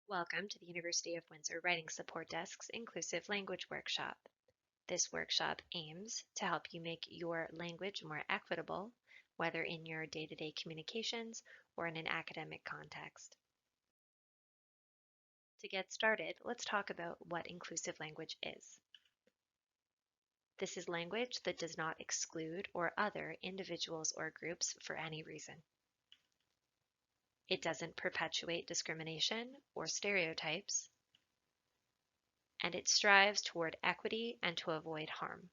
Welcome to the University of Windsor Writing Support Desk's Inclusive Language Workshop. This workshop aims to help you make your language more equitable, whether in your day-to-day communications or in an academic context. To get started, let's talk about what inclusive language is. This is language that does not exclude or other individuals or groups for any reason. It doesn't perpetuate discrimination or stereotypes, and it strives toward equity and to avoid harm.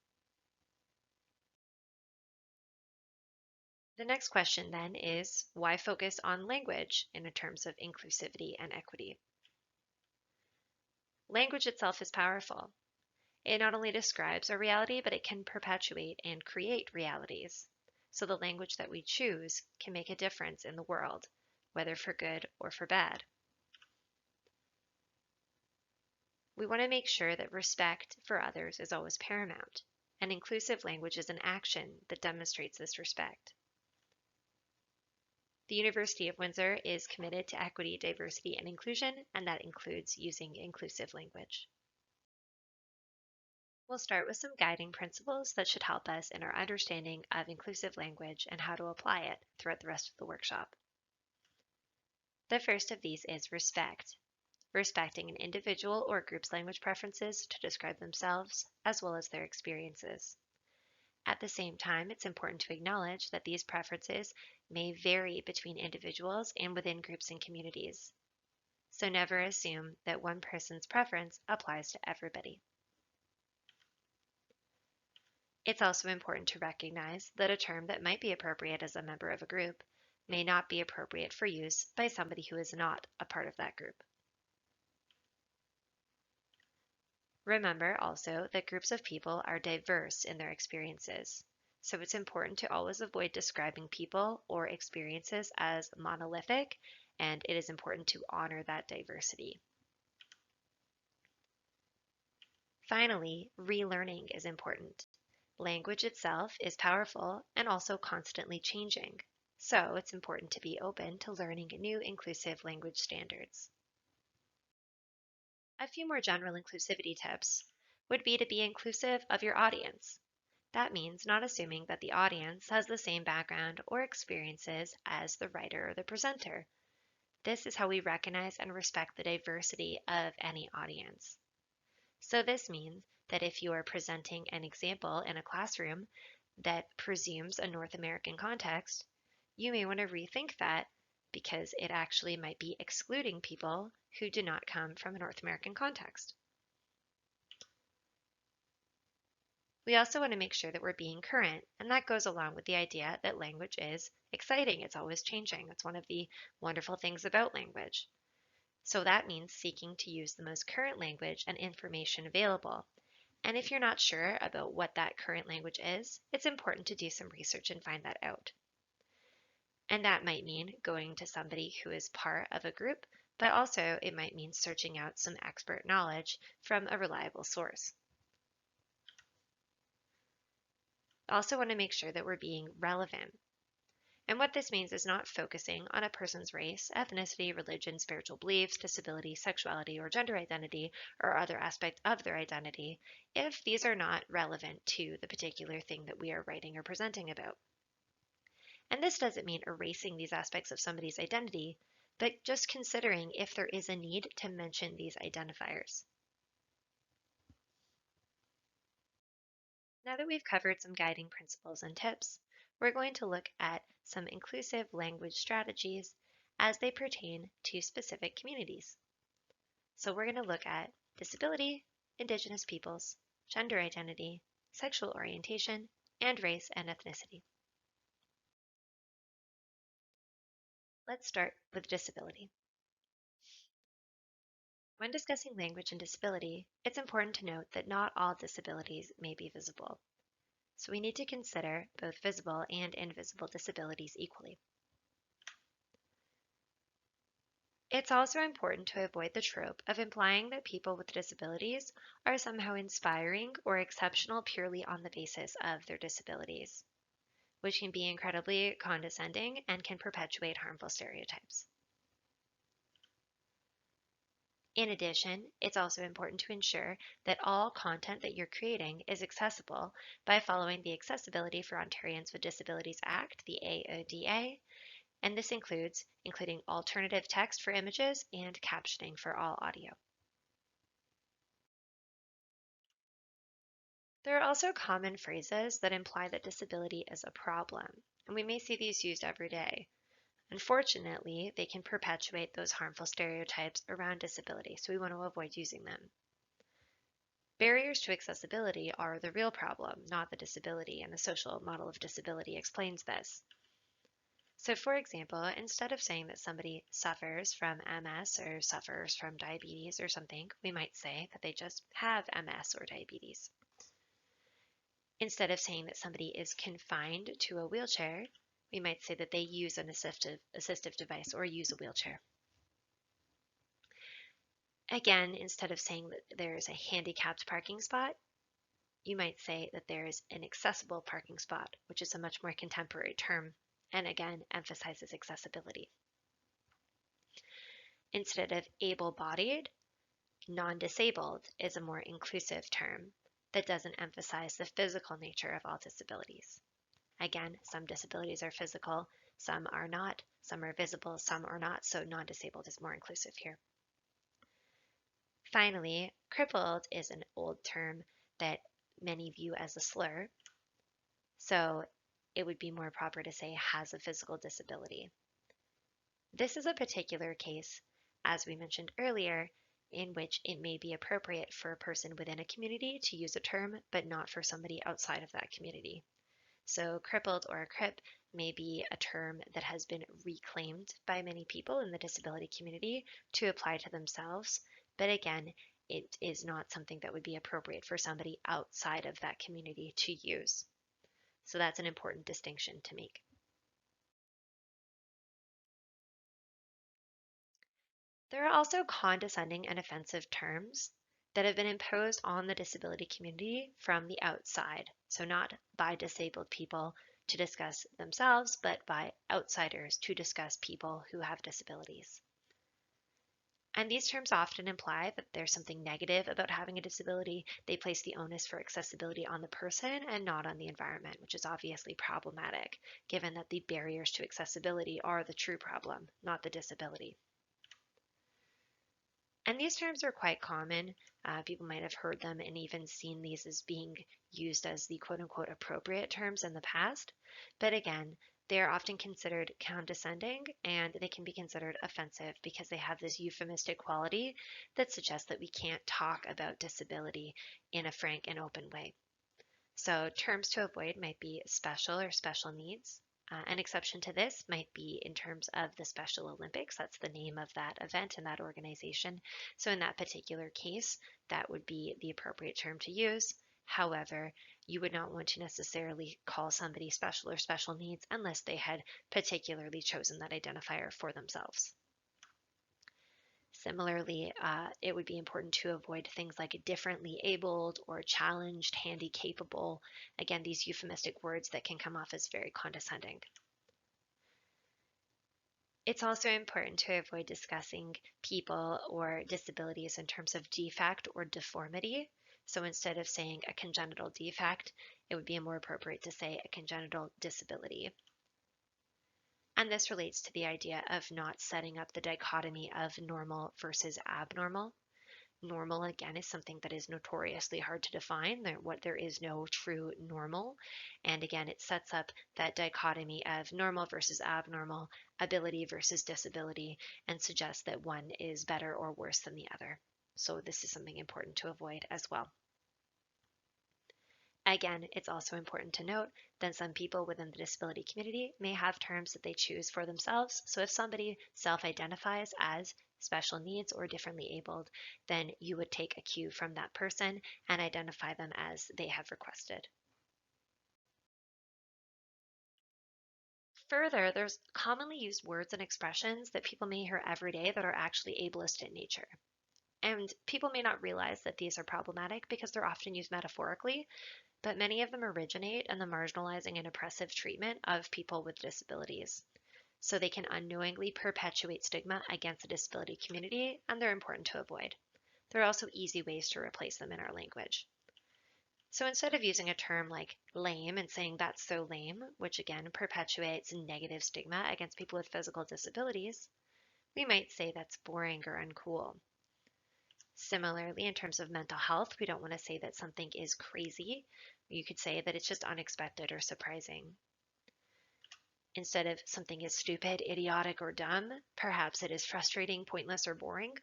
The next question then is, why focus on language in terms of inclusivity and equity? Language itself is powerful. It not only describes a reality, but it can perpetuate and create realities. So the language that we choose can make a difference in the world, whether for good or for bad. We want to make sure that respect for others is always paramount, and inclusive language is an action that demonstrates this respect. The University of Windsor is committed to equity, diversity, and inclusion, and that includes using inclusive language. We'll start with some guiding principles that should help us in our understanding of inclusive language and how to apply it throughout the rest of the workshop. The first of these is respect. Respecting an individual or group's language preferences to describe themselves as well as their experiences. At the same time, it's important to acknowledge that these preferences may vary between individuals and within groups and communities. So never assume that one person's preference applies to everybody. It's also important to recognize that a term that might be appropriate as a member of a group may not be appropriate for use by somebody who is not a part of that group. Remember also that groups of people are diverse in their experiences, so it's important to always avoid describing people or experiences as monolithic, and it is important to honor that diversity. Finally, relearning is important. Language itself is powerful and also constantly changing, so it's important to be open to learning new inclusive language standards. A few more general inclusivity tips would be to be inclusive of your audience. That means not assuming that the audience has the same background or experiences as the writer or the presenter. This is how we recognize and respect the diversity of any audience. So this means that if you are presenting an example in a classroom that presumes a North American context, you may want to rethink that because it actually might be excluding people who do not come from a North American context. We also want to make sure that we're being current, and that goes along with the idea that language is exciting. It's always changing. It's one of the wonderful things about language. So that means seeking to use the most current language and information available. And if you're not sure about what that current language is, it's important to do some research and find that out. And that might mean going to somebody who is part of a group, but also it might mean searching out some expert knowledge from a reliable source. Also want to make sure that we're being relevant. And what this means is not focusing on a person's race, ethnicity, religion, spiritual beliefs, disability, sexuality, or gender identity, or other aspect of their identity, if these are not relevant to the particular thing that we are writing or presenting about. And this doesn't mean erasing these aspects of somebody's identity, but just considering if there is a need to mention these identifiers. Now that we've covered some guiding principles and tips, we're going to look at some inclusive language strategies as they pertain to specific communities. So we're going to look at disability, Indigenous peoples, gender identity, sexual orientation, and race and ethnicity. Let's start with disability. When discussing language and disability, it's important to note that not all disabilities may be visible. So we need to consider both visible and invisible disabilities equally. It's also important to avoid the trope of implying that people with disabilities are somehow inspiring or exceptional purely on the basis of their disabilities, which can be incredibly condescending and can perpetuate harmful stereotypes. In addition, it's also important to ensure that all content that you're creating is accessible by following the Accessibility for Ontarians with Disabilities Act, the AODA, and this includes including alternative text for images and captioning for all audio. There are also common phrases that imply that disability is a problem, and we may see these used every day. Unfortunately, they can perpetuate those harmful stereotypes around disability, so we want to avoid using them. Barriers to accessibility are the real problem, not the disability, and the social model of disability explains this. So, for example, instead of saying that somebody suffers from MS or suffers from diabetes or something, we might say that they just have MS or diabetes. Instead of saying that somebody is confined to a wheelchair, we might say that they use an assistive device or use a wheelchair. Again, instead of saying that there is a handicapped parking spot, you might say that there is an accessible parking spot, which is a much more contemporary term, and again, emphasizes accessibility. Instead of able-bodied, non-disabled is a more inclusive term that doesn't emphasize the physical nature of all disabilities. Again, some disabilities are physical, some are not, some are visible, some are not, so non-disabled is more inclusive here. Finally, crippled is an old term that many view as a slur, so it would be more proper to say has a physical disability. This is a particular case, as we mentioned earlier, in which it may be appropriate for a person within a community to use a term, but not for somebody outside of that community. So crippled or a crip may be a term that has been reclaimed by many people in the disability community to apply to themselves, but again, it is not something that would be appropriate for somebody outside of that community to use. So that's an important distinction to make. There are also condescending and offensive terms that have been imposed on the disability community from the outside. So not by disabled people to discuss themselves, but by outsiders to discuss people who have disabilities. And these terms often imply that there's something negative about having a disability. They place the onus for accessibility on the person and not on the environment, which is obviously problematic, given that the barriers to accessibility are the true problem, not the disability. And these terms are quite common. People might have heard them and even seen these as being used as the quote unquote appropriate terms in the past. But again, they are often considered condescending and they can be considered offensive because they have this euphemistic quality that suggests that we can't talk about disability in a frank and open way. So terms to avoid might be special or special needs. An exception to this might be in terms of the Special Olympics. That's the name of that event and that organization. So in that particular case, that would be the appropriate term to use. However, you would not want to necessarily call somebody special or special needs unless they had particularly chosen that identifier for themselves. Similarly, it would be important to avoid things like differently abled or challenged, handy capable. Again, these euphemistic words that can come off as very condescending. It's also important to avoid discussing people or disabilities in terms of defect or deformity. So instead of saying a congenital defect, it would be more appropriate to say a congenital disability. And this relates to the idea of not setting up the dichotomy of normal versus abnormal. Normal, again, is something that is notoriously hard to define. There is no true normal. And again, it sets up that dichotomy of normal versus abnormal, ability versus disability, and suggests that one is better or worse than the other. So this is something important to avoid as well. Again, it's also important to note that some people within the disability community may have terms that they choose for themselves. So if somebody self-identifies as special needs or differently abled, then you would take a cue from that person and identify them as they have requested. Further, there's commonly used words and expressions that people may hear every day that are actually ableist in nature. And people may not realize that these are problematic because they're often used metaphorically, but many of them originate in the marginalizing and oppressive treatment of people with disabilities. so they can unknowingly perpetuate stigma against the disability community, and they're important to avoid. There are also easy ways to replace them in our language. So instead of using a term like lame and saying that's so lame, which again perpetuates negative stigma against people with physical disabilities, we might say that's boring or uncool. Similarly, in terms of mental health, we don't want to say that something is crazy. You could say that it's just unexpected or surprising. Instead of something is stupid, idiotic, or dumb, perhaps it is frustrating, pointless, or boring.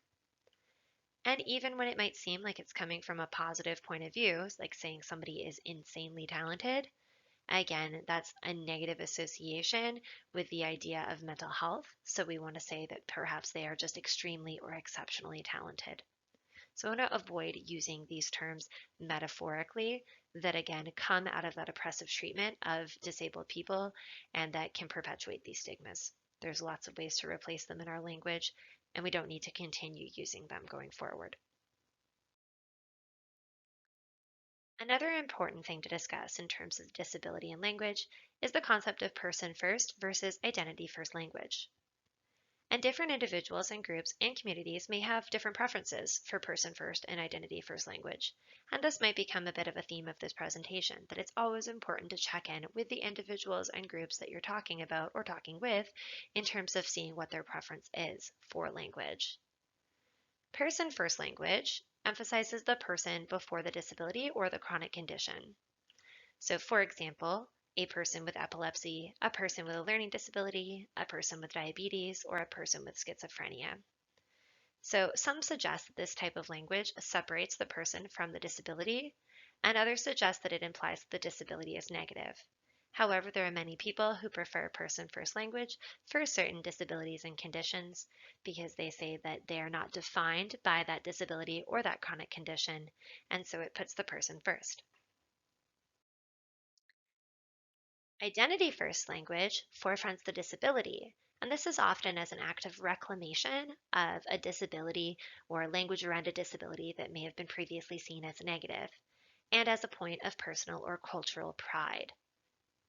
And even when it might seem like it's coming from a positive point of view, like saying somebody is insanely talented, again, that's a negative association with the idea of mental health. So we want to say that perhaps they are just extremely or exceptionally talented. So I want to avoid using these terms metaphorically that again come out of that oppressive treatment of disabled people and that can perpetuate these stigmas. There's lots of ways to replace them in our language, and we don't need to continue using them going forward. Another important thing to discuss in terms of disability and language is the concept of person first versus identity first language. And different individuals and groups and communities may have different preferences for person first and identity first language. And this might become a bit of a theme of this presentation, that it's always important to check in with the individuals and groups that you're talking about or talking with in terms of seeing what their preference is for language. Person first language emphasizes the person before the disability or the chronic condition. So, for example, a person with epilepsy, a person with a learning disability, a person with diabetes, or a person with schizophrenia. So, some suggest that this type of language separates the person from the disability, and others suggest that it implies that the disability is negative. However, there are many people who prefer person first language for certain disabilities and conditions because they say that they are not defined by that disability or that chronic condition, and so it puts the person first. Identity first language forefronts the disability, and this is often as an act of reclamation of a disability or language around a disability that may have been previously seen as negative, and as a point of personal or cultural pride.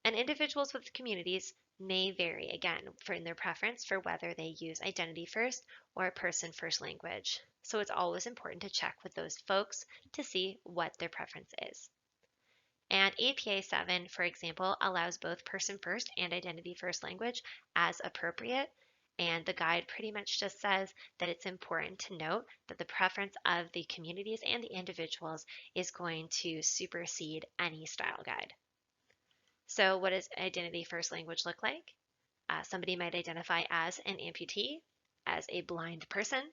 And individuals with communities may vary again in their preference for whether they use identity first or person first language. So it's always important to check with those folks to see what their preference is. And APA 7, for example, allows both person first and identity first language as appropriate. And the guide pretty much just says that it's important to note that the preference of the communities and the individuals is going to supersede any style guide. So, what does identity first language look like? Somebody might identify as an amputee, as a blind person,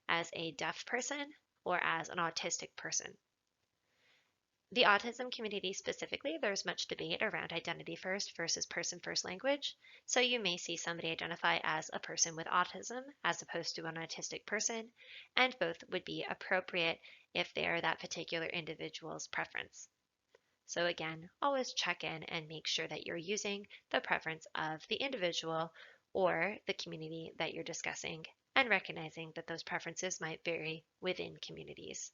as a deaf person, or as an autistic person. The autism community specifically, there's much debate around identity first versus person first language. So you may see somebody identify as a person with autism as opposed to an autistic person, and both would be appropriate if they are that particular individual's preference. So again, always check in and make sure that you're using the preference of the individual or the community that you're discussing and recognizing that those preferences might vary within communities.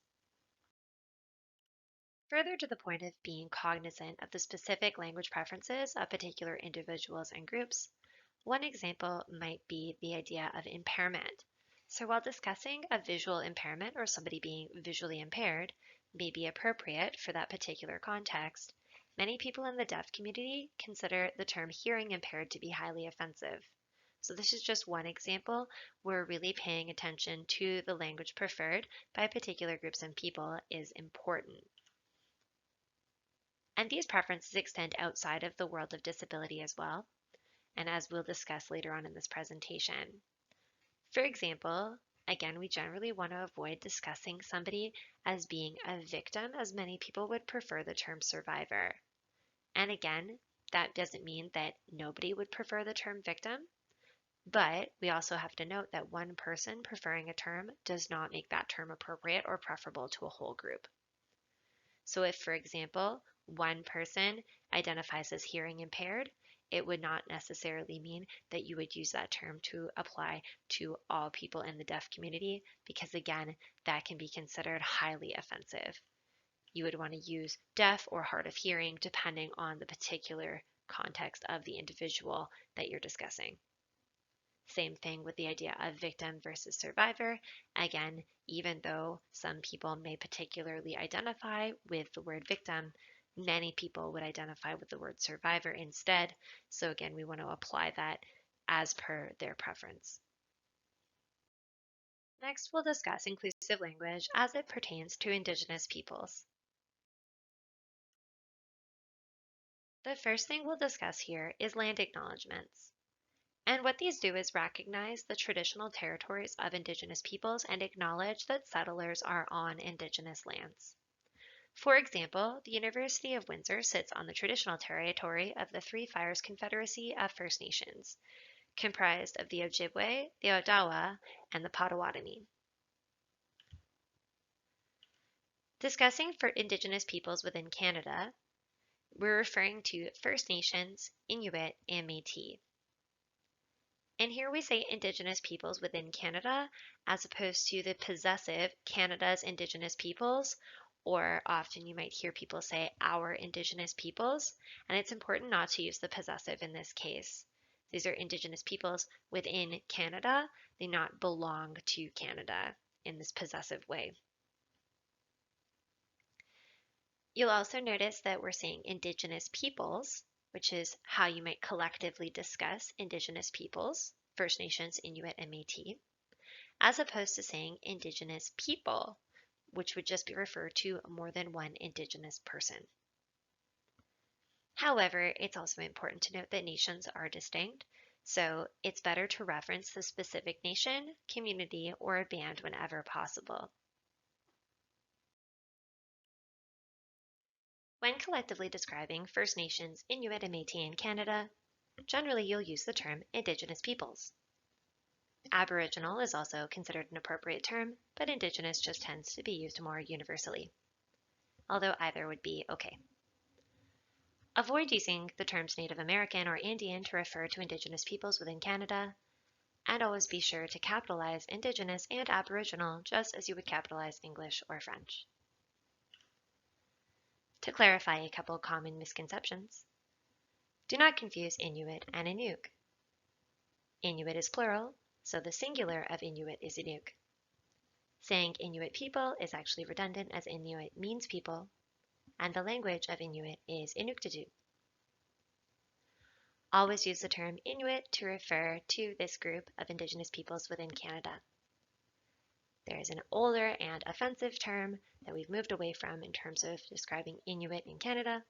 Further to the point of being cognizant of the specific language preferences of particular individuals and groups, one example might be the idea of impairment. So while discussing a visual impairment or somebody being visually impaired may be appropriate for that particular context, many people in the deaf community consider the term hearing impaired to be highly offensive. So this is just one example where really paying attention to the language preferred by particular groups and people is important. And these preferences extend outside of the world of disability as well, and as we'll discuss later on in this presentation. For example, again, we generally want to avoid discussing somebody as being a victim, as many people would prefer the term survivor. And again, that doesn't mean that nobody would prefer the term victim, but we also have to note that one person preferring a term does not make that term appropriate or preferable to a whole group. So if, for example, one person identifies as hearing impaired, it would not necessarily mean that you would use that term to apply to all people in the deaf community, because again, that can be considered highly offensive. You would want to use deaf or hard of hearing depending on the particular context of the individual that you're discussing. Same thing with the idea of victim versus survivor. Again, even though some people may particularly identify with the word victim, many people would identify with the word survivor instead. So again, we want to apply that as per their preference. Next, we'll discuss inclusive language as it pertains to Indigenous peoples. The first thing we'll discuss here is land acknowledgements. And what these do is recognize the traditional territories of Indigenous peoples and acknowledge that settlers are on Indigenous lands. For example, the University of Windsor sits on the traditional territory of the Three Fires Confederacy of First Nations, comprised of the Ojibwe, the Odawa, and the Potawatomi. Discussing for Indigenous peoples within Canada, we're referring to First Nations, Inuit, and Métis. And here we say Indigenous peoples within Canada as opposed to the possessive Canada's Indigenous peoples, or often you might hear people say our Indigenous peoples, and it's important not to use the possessive in this case. These are Indigenous peoples within Canada. They not belong to Canada in this possessive way. You'll also notice that we're saying Indigenous peoples, which is how you might collectively discuss Indigenous peoples, First Nations, Inuit, and Métis, as opposed to saying Indigenous people, which would just be referred to more than one Indigenous person. However, it's also important to note that nations are distinct, so it's better to reference the specific nation, community, or band whenever possible. When collectively describing First Nations, Inuit, and Métis in Canada, generally you'll use the term Indigenous peoples. Aboriginal is also considered an appropriate term, but Indigenous just tends to be used more universally, although either would be okay. Avoid using the terms Native American or Indian to refer to Indigenous peoples within Canada, and always be sure to capitalize Indigenous and Aboriginal just as you would capitalize English or French. To clarify a couple common misconceptions, do not confuse Inuit and Inuk. Inuit is plural, so the singular of Inuit is Inuk. Saying Inuit people is actually redundant as Inuit means people, and the language of Inuit is Inuktitut. Always use the term Inuit to refer to this group of Indigenous peoples within Canada. There is an older and offensive term that we've moved away from in terms of describing Inuit in Canada,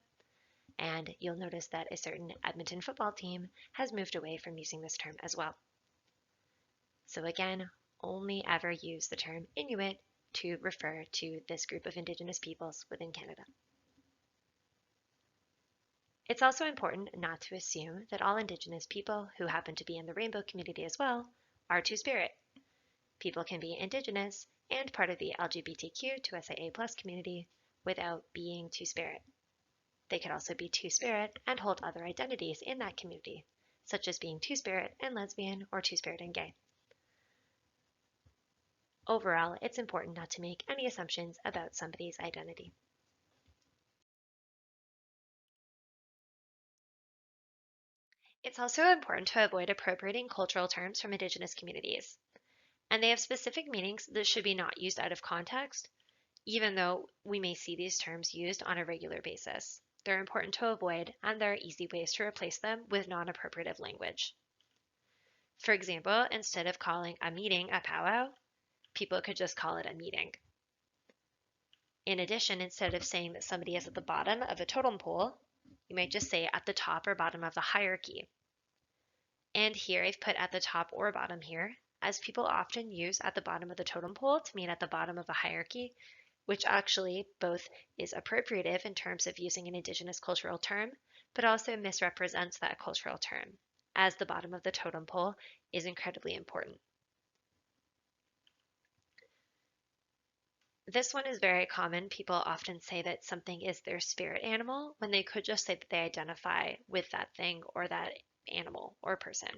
and you'll notice that a certain Edmonton football team has moved away from using this term as well. So again, only ever use the term Inuit to refer to this group of Indigenous peoples within Canada. It's also important not to assume that all Indigenous people who happen to be in the Rainbow community as well are Two-Spirit. People can be Indigenous and part of the LGBTQ2SIA+ community without being Two-Spirit. They could also be Two-Spirit and hold other identities in that community, such as being Two-Spirit and lesbian or Two-Spirit and gay. Overall, it's important not to make any assumptions about somebody's identity. It's also important to avoid appropriating cultural terms from Indigenous communities, and they have specific meanings that should be not used out of context, even though we may see these terms used on a regular basis. They're important to avoid, and there are easy ways to replace them with non-appropriative language. For example, instead of calling a meeting a powwow, people could just call it a meeting. In addition, instead of saying that somebody is at the bottom of a totem pole, you might just say at the top or bottom of the hierarchy. And here I've put at the top or bottom here, as people often use at the bottom of the totem pole to mean at the bottom of a hierarchy, which actually both is appropriative in terms of using an Indigenous cultural term, but also misrepresents that cultural term, as the bottom of the totem pole is incredibly important. This one is very common. People often say that something is their spirit animal when they could just say that they identify with that thing or that animal or person.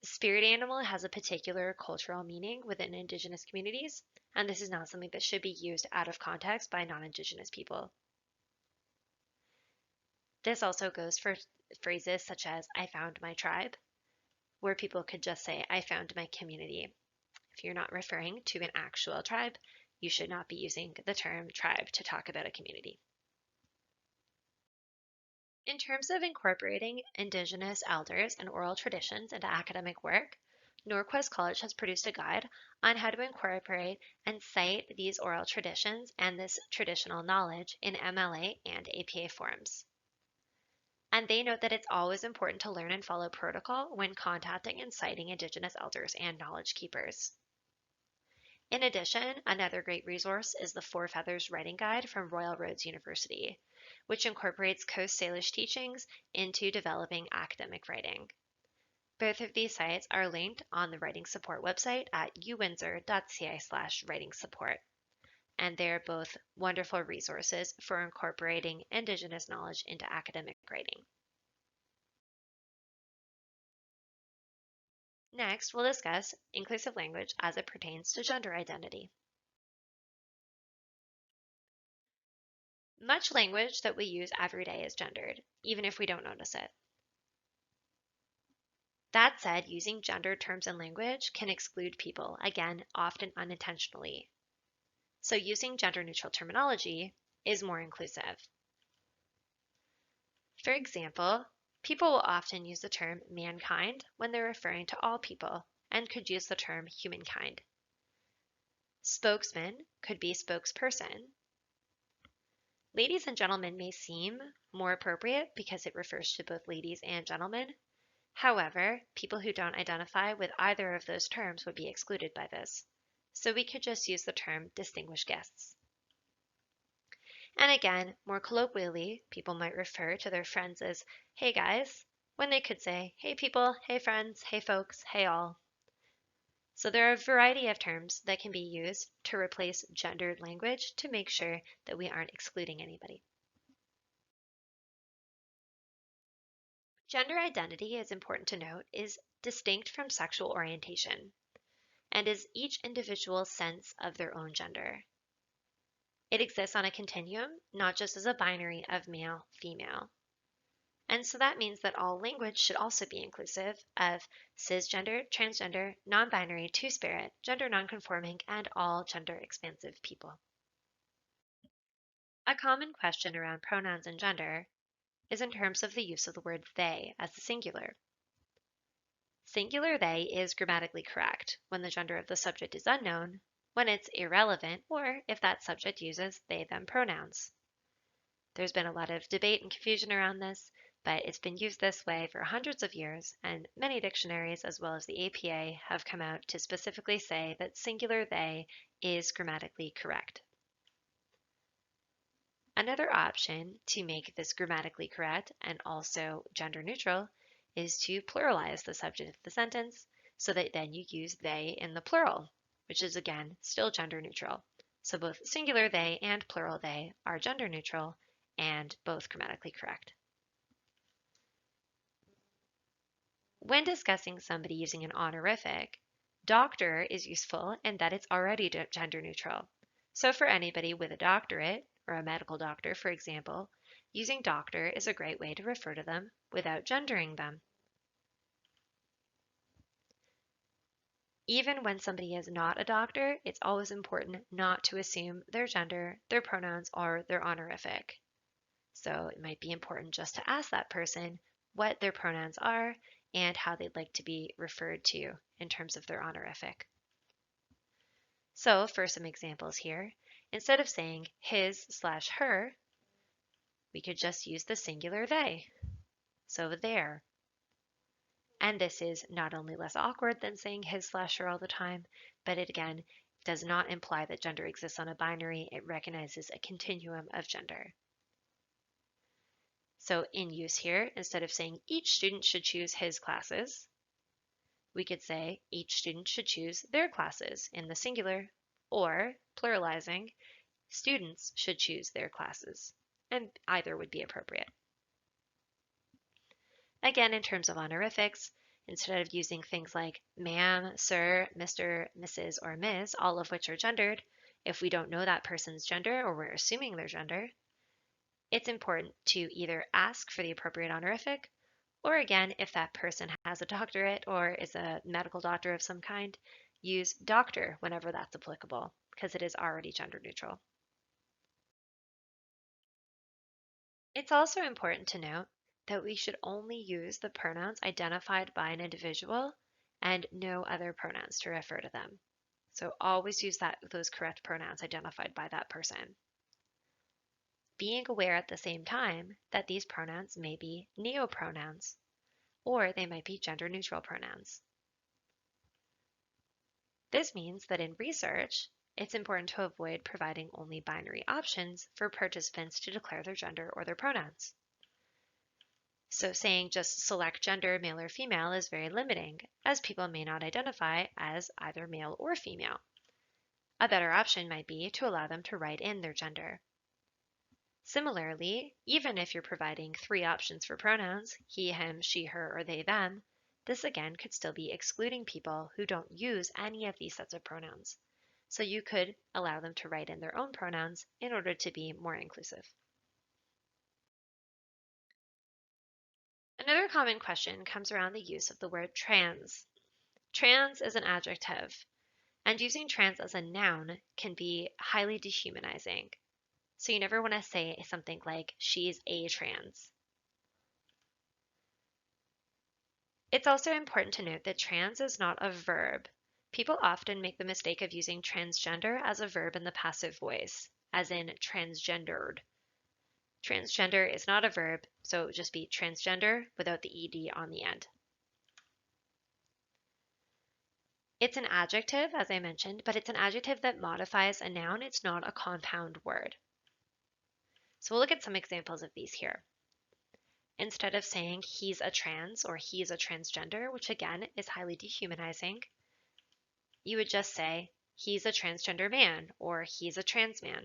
Spirit animal has a particular cultural meaning within Indigenous communities, and this is not something that should be used out of context by non-Indigenous people. This also goes for phrases such as I found my tribe, where people could just say, I found my community. If you're not referring to an actual tribe, you should not be using the term tribe to talk about a community. In terms of incorporating Indigenous elders and oral traditions into academic work, Norquest College has produced a guide on how to incorporate and cite these oral traditions and this traditional knowledge in MLA and APA forums. And they note that it's always important to learn and follow protocol when contacting and citing Indigenous elders and knowledge keepers. In addition, another great resource is the Four Feathers Writing Guide from Royal Roads University, which incorporates Coast Salish teachings into developing academic writing. Both of these sites are linked on the Writing Support website at uwindsor.ca/writing support, and they're both wonderful resources for incorporating Indigenous knowledge into academic writing. Next, we'll discuss inclusive language as it pertains to gender identity. Much language that we use every day is gendered, even if we don't notice it. That said, using gendered terms in language can exclude people, again, often unintentionally. So using gender-neutral terminology is more inclusive. For example, people will often use the term mankind when they're referring to all people and could use the term humankind. Spokesman could be spokesperson. Ladies and gentlemen may seem more appropriate because it refers to both ladies and gentlemen. However, people who don't identify with either of those terms would be excluded by this. So we could just use the term distinguished guests. And again, more colloquially, people might refer to their friends as, hey guys, when they could say, hey people, hey friends, hey folks, hey all. So there are a variety of terms that can be used to replace gendered language to make sure that we aren't excluding anybody. Gender identity, is important to note, is distinct from sexual orientation and is each individual's sense of their own gender. It exists on a continuum, not just as a binary of male, female. And so that means that all language should also be inclusive of cisgender, transgender, non-binary, two-spirit, gender nonconforming, and all gender-expansive people. A common question around pronouns and gender is in terms of the use of the word they as the singular. Singular they is grammatically correct when the gender of the subject is unknown, when it's irrelevant, or if that subject uses they-them pronouns. There's been a lot of debate and confusion around this, but it's been used this way for hundreds of years, and many dictionaries, as well as the APA, have come out to specifically say that singular they is grammatically correct. Another option to make this grammatically correct and also gender neutral is to pluralize the subject of the sentence so that then you use they in the plural, which is again still gender neutral. So both singular they and plural they are gender neutral and both grammatically correct. When discussing somebody using an honorific, doctor is useful in that it's already gender neutral. So for anybody with a doctorate, or a medical doctor, for example, using doctor is a great way to refer to them without gendering them. Even when somebody is not a doctor, it's always important not to assume their gender, their pronouns, or their honorific. So it might be important just to ask that person what their pronouns are and how they'd like to be referred to in terms of their honorific. So for some examples here, instead of saying his/her, we could just use the singular they. So their. And this is not only less awkward than saying his/her all the time, but it again does not imply that gender exists on a binary. It recognizes a continuum of gender. So in use here, instead of saying each student should choose his classes, we could say each student should choose their classes in the singular, or pluralizing, students should choose their classes, and either would be appropriate. Again, in terms of honorifics, instead of using things like ma'am, sir, Mr., Mrs., or Ms., all of which are gendered, if we don't know that person's gender or we're assuming their gender, it's important to either ask for the appropriate honorific Or again, if that person has a doctorate or is a medical doctor of some kind, use doctor whenever that's applicable because it is already gender neutral. It's also important to note that we should only use the pronouns identified by an individual and no other pronouns to refer to them. So always use those correct pronouns identified by that person. Being aware at the same time that these pronouns may be neopronouns, or they might be gender-neutral pronouns. This means that in research, it's important to avoid providing only binary options for participants to declare their gender or their pronouns. So saying just select gender, male or female, is very limiting, as people may not identify as either male or female. A better option might be to allow them to write in their gender. Similarly, even if you're providing 3 options for pronouns, he, him, she, her, or they, them, this again could still be excluding people who don't use any of these sets of pronouns. So you could allow them to write in their own pronouns in order to be more inclusive. Another common question comes around the use of the word trans. Trans is an adjective, and using trans as a noun can be highly dehumanizing. So you never want to say something like, she's a trans. It's also important to note that trans is not a verb. People often make the mistake of using transgender as a verb in the passive voice, as in transgendered. Transgender is not a verb, so it would just be transgender without the ed on the end. It's an adjective, as I mentioned, but it's an adjective that modifies a noun. It's not a compound word. So we'll look at some examples of these here. Instead of saying he's a trans or he's a transgender, which again is highly dehumanizing, you would just say he's a transgender man or he's a trans man.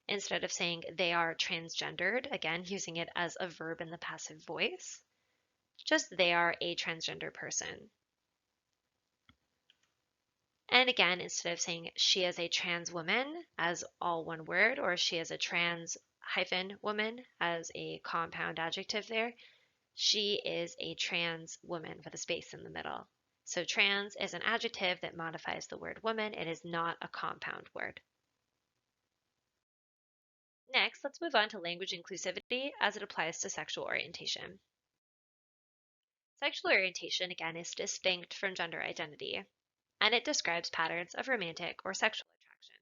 Instead of saying they are transgendered, again using it as a verb in the passive voice, just they are a transgender person. And again, instead of saying she is a trans woman as all one word, or she is a trans hyphen woman as a compound adjective there, she is a trans woman with a space in the middle. So trans is an adjective that modifies the word woman. It is not a compound word. Next, let's move on to language inclusivity as it applies to sexual orientation. Sexual orientation, again, is distinct from gender identity, and it describes patterns of romantic or sexual attraction.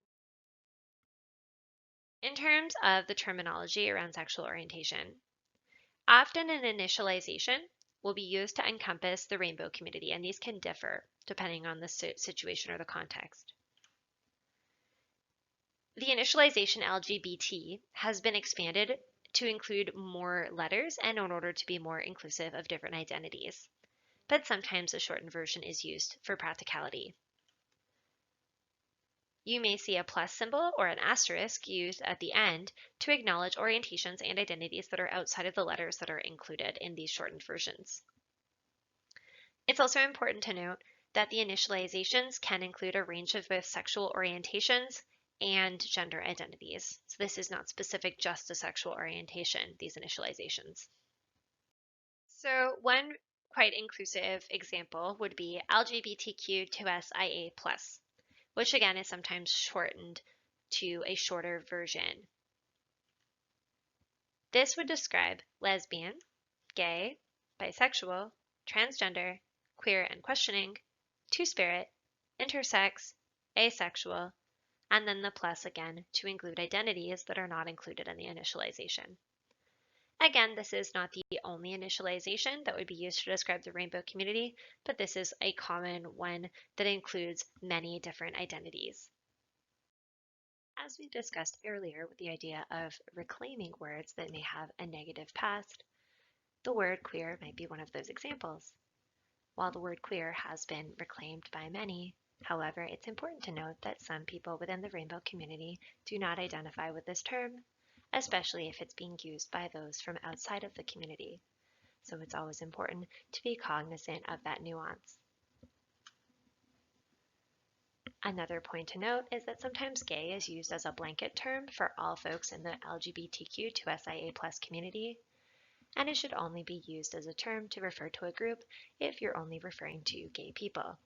In terms of the terminology around sexual orientation, often an initialization will be used to encompass the rainbow community, and these can differ depending on the situation or the context. The initialization LGBT has been expanded to include more letters and in order to be more inclusive of different identities, but sometimes a shortened version is used for practicality. You may see a plus symbol or an asterisk used at the end to acknowledge orientations and identities that are outside of the letters that are included in these shortened versions. It's also important to note that the initializations can include a range of both sexual orientations and gender identities. So this is not specific just to sexual orientation, these initializations. So one quite inclusive example would be LGBTQ2SIA+, which again is sometimes shortened to a shorter version. This would describe lesbian, gay, bisexual, transgender, queer and questioning, two-spirit, intersex, asexual, and then the plus again to include identities that are not included in the initialization. Again, this is not the only initialization that would be used to describe the rainbow community, but this is a common one that includes many different identities. As we discussed earlier with the idea of reclaiming words that may have a negative past, the word queer might be one of those examples. While the word queer has been reclaimed by many, however, it's important to note that some people within the rainbow community do not identify with this term, especially if it's being used by those from outside of the community. So it's always important to be cognizant of that nuance. Another point to note is that sometimes gay is used as a blanket term for all folks in the LGBTQ2SIA+ community. and it should only be used as a term to refer to a group if you're only referring to gay people.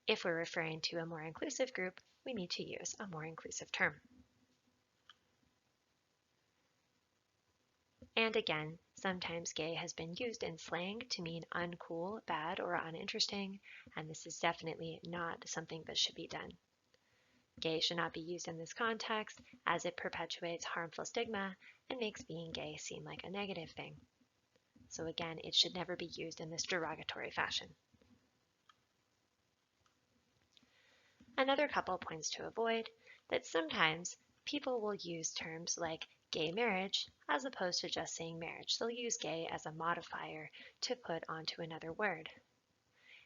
If we're referring to a more inclusive group, we need to use a more inclusive term. And again, sometimes gay has been used in slang to mean uncool, bad, or uninteresting, and this is definitely not something that should be done. Gay should not be used in this context as it perpetuates harmful stigma and makes being gay seem like a negative thing. So again, it should never be used in this derogatory fashion. Another couple points to avoid that sometimes people will use terms like gay marriage as opposed to just saying marriage. They'll use gay as a modifier to put onto another word.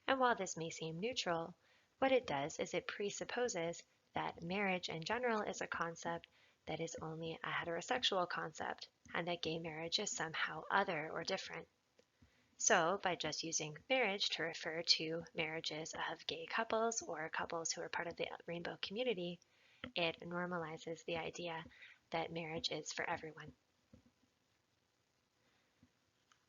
And while this may seem neutral, what it does is it presupposes that marriage in general is a concept that is only a heterosexual concept and that gay marriage is somehow other or different. So, by just using marriage to refer to marriages of gay couples or couples who are part of the rainbow community, it normalizes the idea that marriage is for everyone.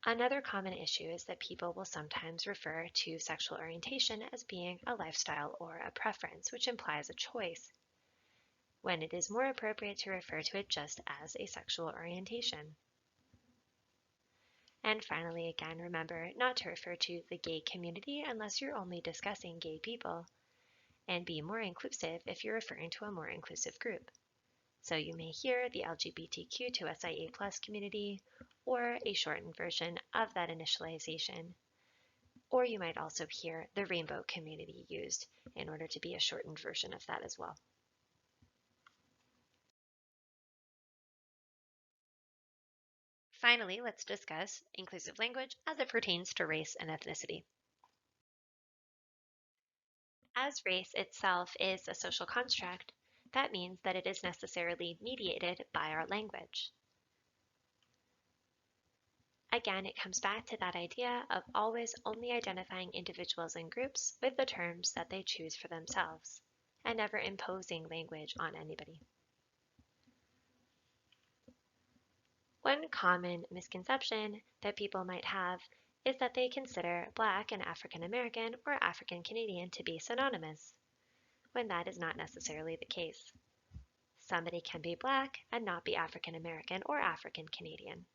Another common issue is that people will sometimes refer to sexual orientation as being a lifestyle or a preference, which implies a choice, when it is more appropriate to refer to it just as a sexual orientation. And finally, again, remember not to refer to the gay community unless you're only discussing gay people, and be more inclusive if you're referring to a more inclusive group. So you may hear the LGBTQ2SIA+ community, or a shortened version of that initialization, or you might also hear the rainbow community used in order to be a shortened version of that as well. Finally, let's discuss inclusive language as it pertains to race and ethnicity. As race itself is a social construct, that means that it is necessarily mediated by our language. Again, it comes back to that idea of always only identifying individuals and groups with the terms that they choose for themselves, and never imposing language on anybody. One common misconception that people might have is that they consider Black and African American or African Canadian to be synonymous, when that is not necessarily the case. Somebody can be Black and not be African American or African Canadian.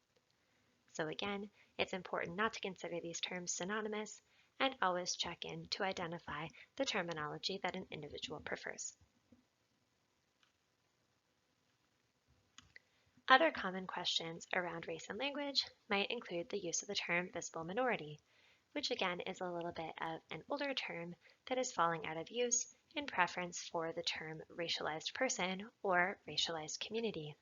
So again, it's important not to consider these terms synonymous and always check in to identify the terminology that an individual prefers. Other common questions around race and language might include the use of the term visible minority, which again is a little bit of an older term that is falling out of use in preference for the term racialized person or racialized community.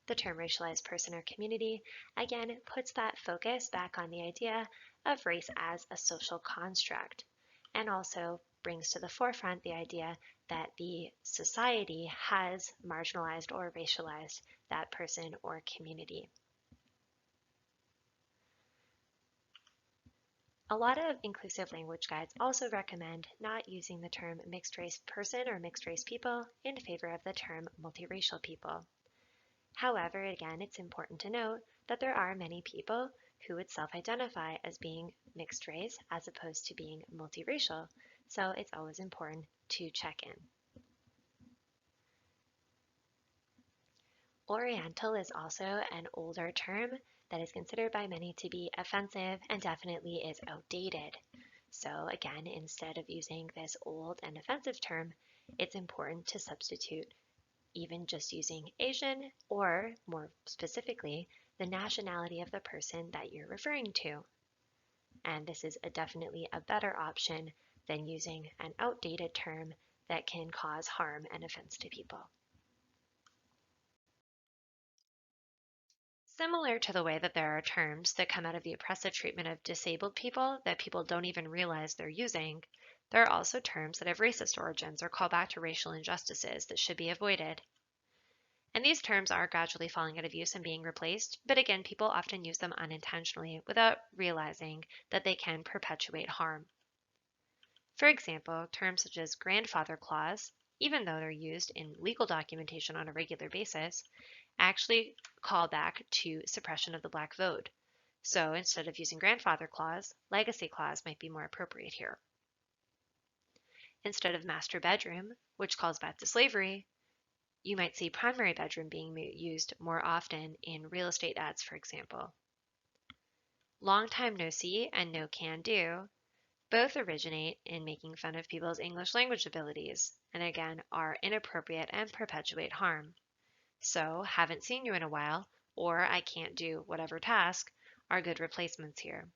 The term racialized person or community again puts that focus back on the idea of race as a social construct, and also brings to the forefront the idea that the society has marginalized or racialized that person or community. A lot of inclusive language guides also recommend not using the term mixed race person or mixed race people in favor of the term multiracial people. However, again, it's important to note that there are many people who would self-identify as being mixed race as opposed to being multiracial, so it's always important to check in. Oriental is also an older term that is considered by many to be offensive and definitely is outdated. So again, instead of using this old and offensive term, it's important to substitute even just using Asian, or more specifically, the nationality of the person that you're referring to. And this is definitely a better option than using an outdated term that can cause harm and offense to people. Similar to the way that there are terms that come out of the oppressive treatment of disabled people that people don't even realize they're using, there are also terms that have racist origins or call back to racial injustices that should be avoided. And these terms are gradually falling out of use and being replaced, but again, people often use them unintentionally without realizing that they can perpetuate harm. For example, terms such as grandfather clause, even though they're used in legal documentation on a regular basis, actually call back to suppression of the black vote. So instead of using grandfather clause, legacy clause might be more appropriate here. Instead of master bedroom, which calls back to slavery, you might see primary bedroom being used more often in real estate ads, for example. Long time no see and no can do both originate in making fun of people's English language abilities, and again are inappropriate and perpetuate harm. So, haven't seen you in a while, or I can't do whatever task are good replacements here.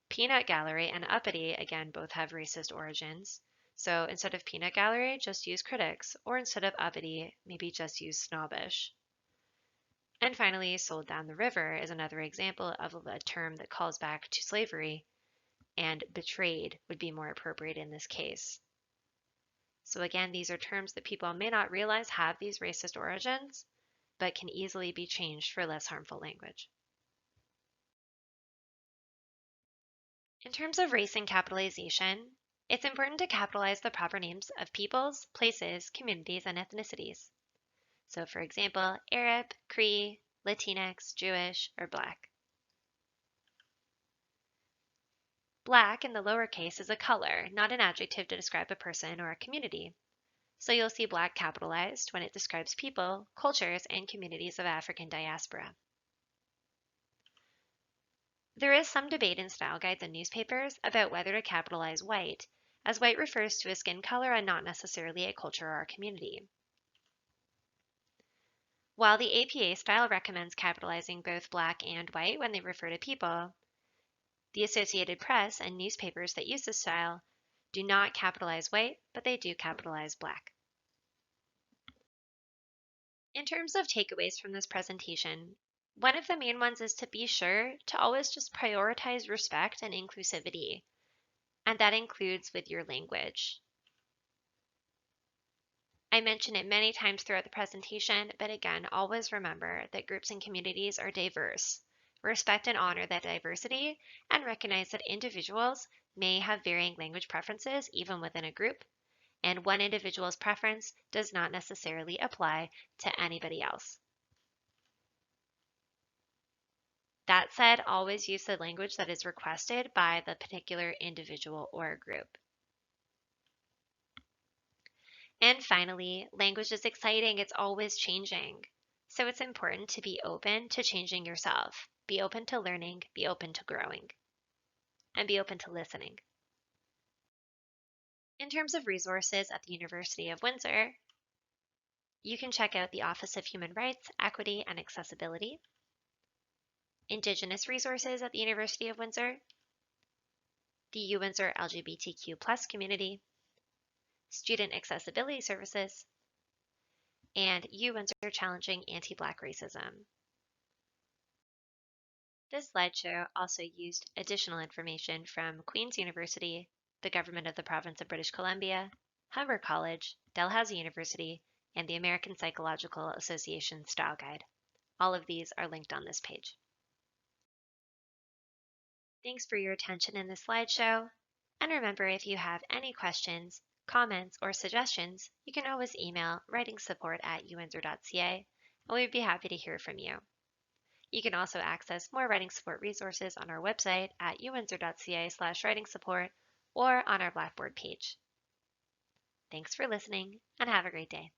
Peanut gallery and uppity, again, both have racist origins. So instead of peanut gallery, just use critics, or instead of uppity, maybe just use snobbish. And finally, sold down the river is another example of a term that calls back to slavery, and betrayed would be more appropriate in this case. So again, these are terms that people may not realize have these racist origins, but can easily be changed for less harmful language. In terms of race and capitalization, it's important to capitalize the proper names of peoples, places, communities, and ethnicities. So for example, Arab, Cree, Latinx, Jewish, or Black. Black in the lowercase is a color, not an adjective to describe a person or a community. So you'll see Black capitalized when it describes people, cultures, and communities of African diaspora. There is some debate in style guides and newspapers about whether to capitalize white, as white refers to a skin color and not necessarily a culture or a community. While the APA style recommends capitalizing both Black and white when they refer to people, the Associated Press and newspapers that use this style do not capitalize white, but they do capitalize Black. In terms of takeaways from this presentation, one of the main ones is to be sure to always just prioritize respect and inclusivity, and that includes with your language. I mention it many times throughout the presentation, but again, always remember that groups and communities are diverse. Respect and honor that diversity, and recognize that individuals may have varying language preferences even within a group, and one individual's preference does not necessarily apply to anybody else. That said, always use the language that is requested by the particular individual or group. And finally, language is exciting, it's always changing. So it's important to be open to changing yourself. Be open to learning, be open to growing, and be open to listening. In terms of resources at the University of Windsor, you can check out the Office of Human Rights, Equity, and Accessibility, Indigenous resources at the University of Windsor, the UWindsor LGBTQ+ community, student accessibility services, and UWindsor challenging anti-Black racism. This slideshow also used additional information from Queen's University, the Government of the Province of British Columbia, Humber College, Dalhousie University, and the American Psychological Association Style Guide. All of these are linked on this page. Thanks for your attention in this slideshow. And remember, if you have any questions, comments, or suggestions, you can always email writingsupport@uwindsor.ca, and we'd be happy to hear from you. You can also access more writing support resources on our website at uwindsor.ca/writing support or on our Blackboard page. Thanks for listening and have a great day.